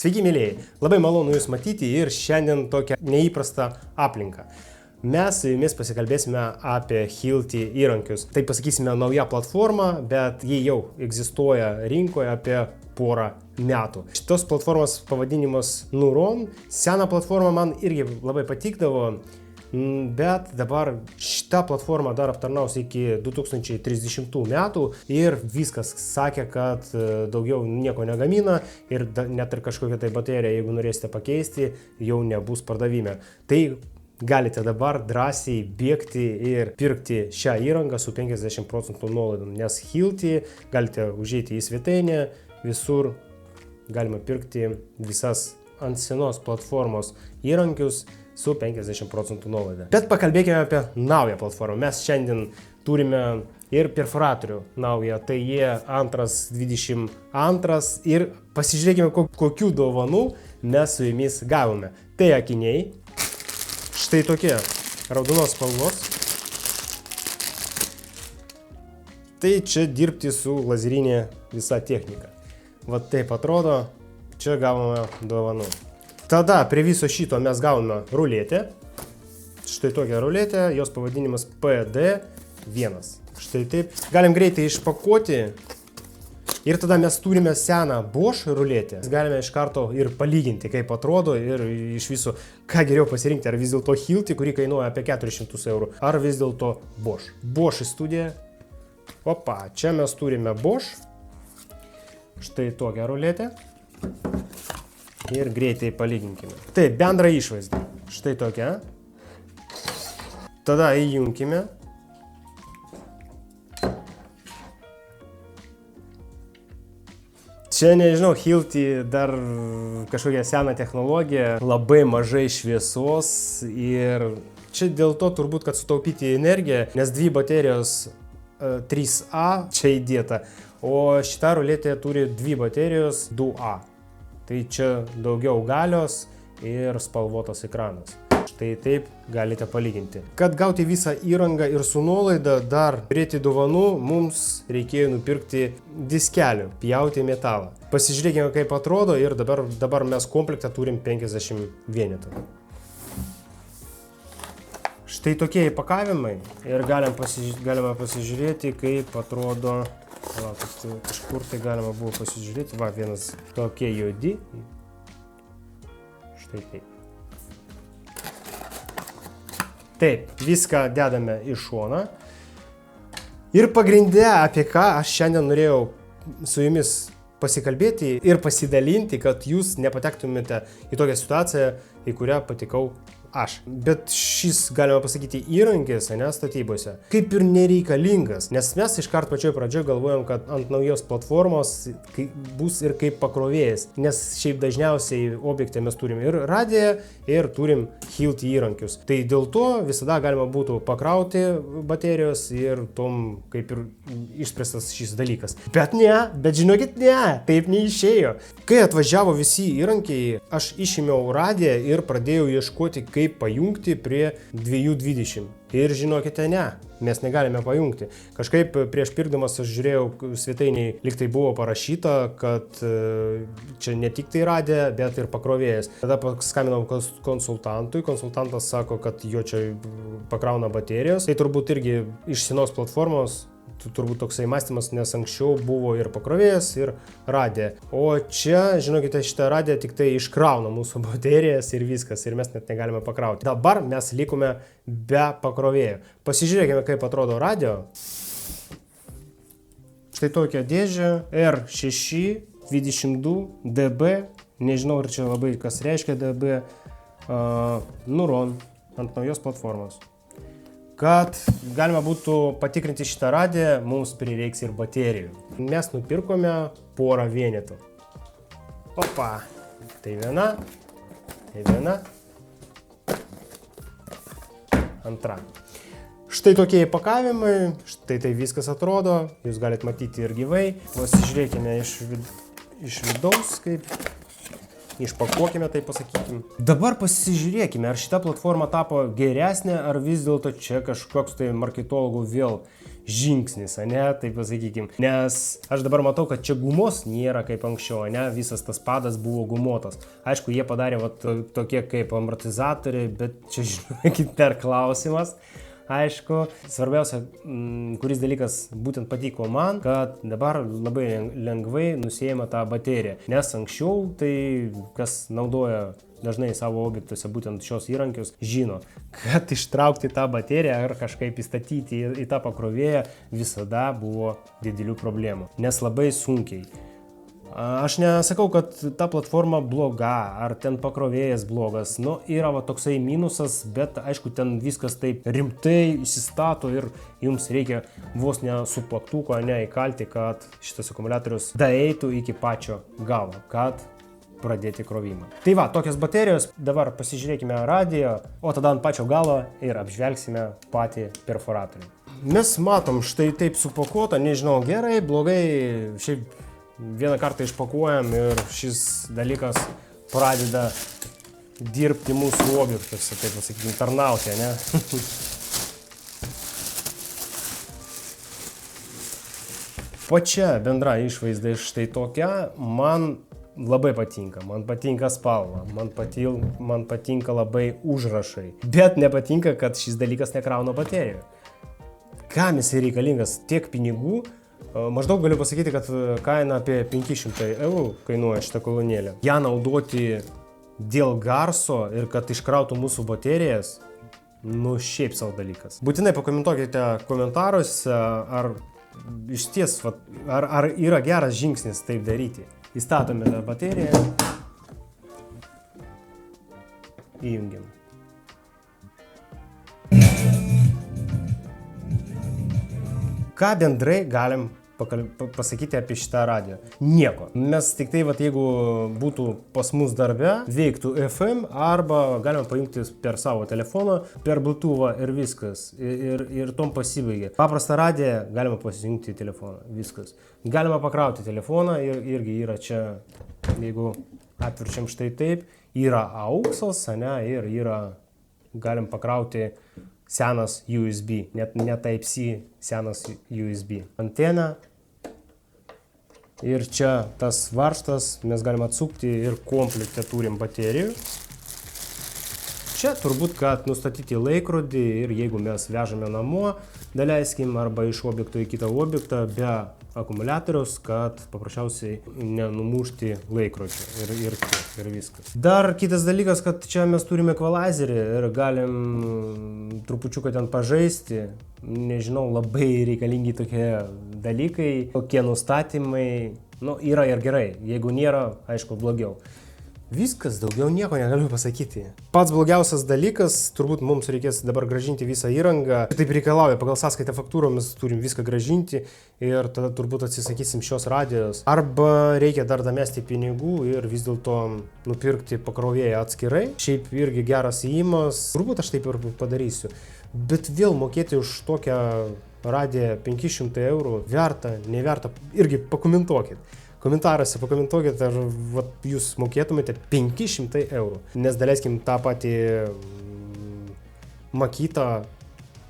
Sveiki, mėlyjei. Labai malonu Jūs matyti ir šiandien tokią neįprastą aplinką. Mes su Jumis pasikalbėsime apie Hilti įrankius. Tai pasakysime nauja platforma, bet ji jau egzistuoja rinkoje apie porą metų. Šitos platformos pavadinimas Neuron. Sena platforma man irgi labai patikdavo, bet dabar šitą platformą dar aptarnaus iki 2030 metų ir viskas sakė, kad daugiau nieko negamina ir net ir kažkokią tai bateriją, jeigu norėsite pakeisti, jau nebus pardavime. Tai galite dabar drąsiai bėgti ir pirkti šią įrangą su 50% nuolaidom, nes Hilti galite užeiti į svetainę, visur galima pirkti visas ant senos platformos įrankius su 50% nuolaida. Bet pakalbėkime apie naują platformą. Mes šiandien turime ir perforatorių naują, tai jie antras 22 ir pasižiūrėkime, kokių dovanų mes su jumis gavome. Tai akiniai, štai tokie raudonos spalvos. Tai čia dirbti su lazerinė visa technika. Va taip atrodo, čia gavome dovanų. Tada prie viso šito mes gavome ruletę. Štai tokią ruletę, jos pavadinimas PD1. Štai taip. Galim greitai išpakuoti. Ir tada mes turime seną Bosch ruletę. Galime iš karto ir palyginti, kaip atrodo ir iš viso, ką geriau pasirinkti. Ar vis dėlto Hilti, kuri kainuoja apie 400 €, ar vis dėlto Bosch. Bosch studija. Opa, čia mes turime Bosch. Štai tokią ruletę. Ir greitai palyginkime. Taip, bendrą išvaizdą. Štai tokia. Tada įjunkime. Čia, nežinau, Hilti dar kažkokia sena technologija, labai mažai šviesos ir čia dėl to turbūt, kad sutaupyti energiją, nes dvi baterijos 3A čia įdėta, o šita ruletė turi dvi baterijos 2A. Tai čia daugiau galios ir spalvotas ekranas. Štai taip galite palyginti. Kad gauti visą įrangą ir su nuolaida dar turėti dovanų, mums reikėjo nupirkti diskelių, pjauti metalą. Pasižiūrėkime, kaip atrodo ir dabar mes komplektą turim 50 vienetų. Štai tokie įpakavimai ir galime pasižiūrėti, kaip atrodo. Va, kažkur tai galima buvo pasižiūrėti. Va, vienas tokie juodi. Štai taip. Taip, viską dedame į šoną. Ir pagrinde, apie ką aš šiandien norėjau su jumis pasikalbėti ir pasidalinti, kad jūs nepatektumėte į tokią situaciją, į kurią patikau aš. Bet šis, galima pasakyti, įrankis, statybose, kaip ir nereikalingas, nes mes iškart pačioj pradžioje galvojam, kad ant naujos platformos bus ir kaip pakrovėjas, nes šiaip dažniausiai objekte mes turim ir radiją, ir turim Hilti įrankius. Tai dėl to visada galima būtų pakrauti baterijos ir tom kaip ir išspręstas šis dalykas. Bet žinokit, taip neišėjo. Kai atvažiavo visi įrankiai, aš išėmiau radiją ir pradėjau ieškoti, kaip pajungti prie 220. Ir žinokite, mes negalime pajungti. Kažkaip prieš pirkdamas aš žiūrėjau svetainiai, lyg tai buvo parašyta, kad čia ne tik tai radija, bet ir pakrovėjas. Tada paskambinau konsultantui, konsultantas sako, kad jo čia pakrauna baterijos. Tai turbūt irgi iš senos platformos, turbūt toksai mąstymas, nes anksčiau buvo ir pakrovėjas, ir radija. O čia, žinokite, šitą radiją tik tai iškrauna mūsų baterijas ir viskas, ir mes net negalime pakrauti. Dabar mes likome be pakrovėjo. Pasižiūrėkime, kaip atrodo radio. Štai tokia dėžė R6 22 DB, nežinau, ar čia labai kas reiškia DB, Neuron ant naujos platformos. Kad galima būtų patikrinti šitą radiją, mums prireiks ir baterijų. Mes nupirkome porą vienetų. Opa, tai viena, antra. Štai tokie įpakavimai, štai tai viskas atrodo, jūs galite matyti ir gyvai. Pasižiūrėkime iš vidaus, kaip išpakuokime, tai pasakykim. Dabar pasižiūrėkime, ar šita platforma tapo geresnė, ar vis dėlto čia kažkoks tai marketologų vėl žingsnis, ne, taip pasakykim. Nes aš dabar matau, kad čia gumos nėra kaip anksčiau, ne, visas tas padas buvo gumotas. Aišku, jie padarė tokie kaip amortizatoriai, bet čia, žinokit, dar klausimas. Aišku, svarbiausia, kuris dalykas būtent patiko man, kad dabar labai lengvai nusiejama tą bateriją. Nes anksčiau, tai kas naudoja dažnai savo objektuose būtent šios įrankius, žino, kad ištraukti tą bateriją ar kažkaip įstatyti į tą pakrovėją visada buvo didelių problemų. Nes labai sunkiai. Aš nesakau, kad ta platforma bloga, ar ten pakrovėjas blogas, nu, yra toksai minusas, bet aišku, ten viskas taip rimtai įsistato ir jums reikia vos ne su plaktuku, ne įkalti, kad šitas akumuliatorius daeitų iki pačio galo, kad pradėti krovimą. Tai va, tokios baterijos, dabar pasižiūrėkime radiją, o tada ant pačio galo ir apžvelgsime patį perforatorių. Mes matom štai taip supakuota, nežinau, gerai, blogai, šiaip vieną kartą išpakuojam ir šis dalykas pradeda dirbti mūsų objektuose, taip pasakykime, tarnauti, ne? Pačia bendra išvaizda štai tokia, man labai patinka. Man patinka spalva, man patinka labai užrašai, bet nepatinka, kad šis dalykas nekrauna baterijų. Kam jisai reikalingas tiek pinigų? Maždaug galiu pasakyti, kad kaina apie 500 eurų kainuoja šitą kolonėlę. Ją naudoti dėl garso ir kad iškrautų mūsų baterijas, nu šiaip savo dalykas. Būtinai pakomentuokite komentaruose, ar iš ties, ar yra geras žingsnis taip daryti. Įstatome tą bateriją, įjungiam. Ką bendrai galim pasakyti apie šitą radiją? Nieko. Mes tik tai, jeigu būtų pas mus darbe, veiktų FM arba galima pajungti per savo telefoną, per Bluetooth'ą ir viskas. Ir tom pasibaigė. Paprastą radiją galima pasijungti į telefoną, viskas. Galima pakrauti telefoną ir irgi yra čia, jeigu atvirčiam štai taip, yra auksas, ne, ir yra, galim pakrauti senas USB, net ne Type-C, senas USB. Antena. Ir čia tas varžtas, mes galim atsukti ir komplekte turim baterijų. Čia turbūt, kad nustatyti laikrodį ir jeigu mes vežame namo, daleiskim, arba iš objekto į kitą objektą be akumuliatoriaus, kad paprasčiausiai nenumušti laikrodžio ir viskas. Dar kitas dalykas, kad čia mes turime ekvalaizerį ir galim trupučiuką ten pažaisti. Nežinau, labai reikalingi tokie dalykai, kokie nustatymai. Nu, yra ir gerai, jeigu nėra, aišku, blogiau. Viskas, daugiau nieko negaliu pasakyti. Pats blogiausias dalykas, turbūt mums reikės dabar grąžinti visą įrangą. Taip reikalauja, pagal sąskaitą faktūrą mes turim viską grąžinti ir tada turbūt atsisakysim šios radijos. Arba reikia dar damesti pinigų ir vis dėlto nupirkti pakrovėją atskirai. Šiaip irgi geras įėjimas, turbūt aš taip ir padarysiu. Bet vėl mokėti už tokią radiją 500 eurų, verta, neverta, irgi pakomentuokit. Komentaruose pakomentuokit, ar jūs mokėtumėte 500 eurų. Nes daleiskim tą patį Makitą,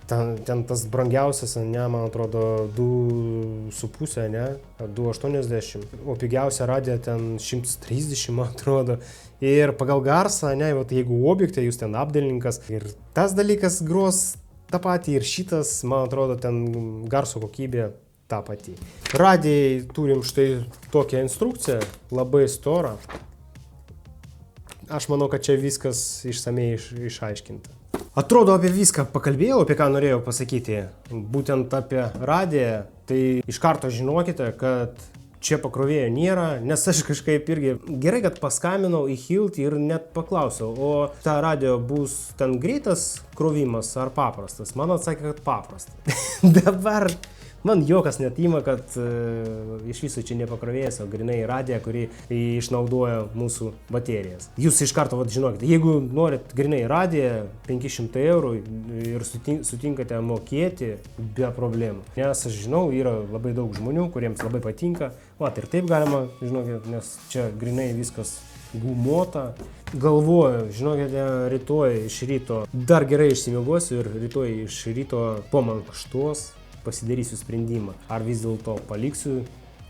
ten tas brangiausias, ne, man atrodo, 2,5, ne, 2,80. O pigiausia radija ten 130, man atrodo. Ir pagal garsą, ne, jeigu objekte jūs ten apdailininkas, ir tas dalykas gros tą patį, ir šitas, man atrodo, ten garso kokybė tą patį. Radijai turim štai tokią instrukciją, labai storą. Aš manau, kad čia viskas išsamei išaiškinta. Atrodo, apie viską pakalbėjau, apie ką norėjau pasakyti. Būtent apie radiją, tai iš karto žinokite, kad čia pakrovėjo nėra, nes aš kažkaip irgi gerai, kad paskambinau į Hilti ir net paklausiau, o ta radijo bus ten greitas krovimas ar paprastas? Man atsakė, kad paprastas. Dabar man jokas net ima, kad iš viso čia ne pakrovėjas, o grinai radija, kuri išnaudoja mūsų baterijas. Jūs iš karto žinokite, jeigu norit grinai radiją 500 eurų ir sutinkate mokėti be problemų. Nes aš žinau, yra labai daug žmonių, kuriems labai patinka. Ir taip galima, žinokite, nes čia grinai viskas gumota. Galvoju, žinokite, rytoj iš ryto dar gerai išsimiegosiu ir rytoj iš ryto po mankštos pasidarysiu sprendimą, ar vis dėlto paliksiu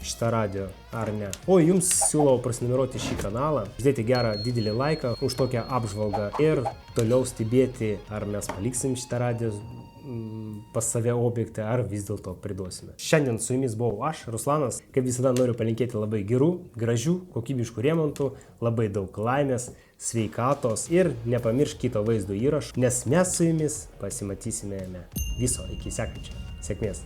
šitą radio, ar ne. O jums siūlau prasinumeruoti šį kanalą, uždėti gerą didelį laiką už tokią apžvalgą ir toliau stebėti, ar mes paliksim šitą radio pas save objektą, ar vis dėlto priduosime. Šiandien su jumis buvau aš, Ruslanas. Kaip visada noriu palinkėti labai gerų, gražių, kokybiškų remontų, labai daug laimės, sveikatos ir nepamiršk kito vaizdo įrašų, nes mes su jumis pasimatysime jame. Viso, iki sekančio. Sėkmės.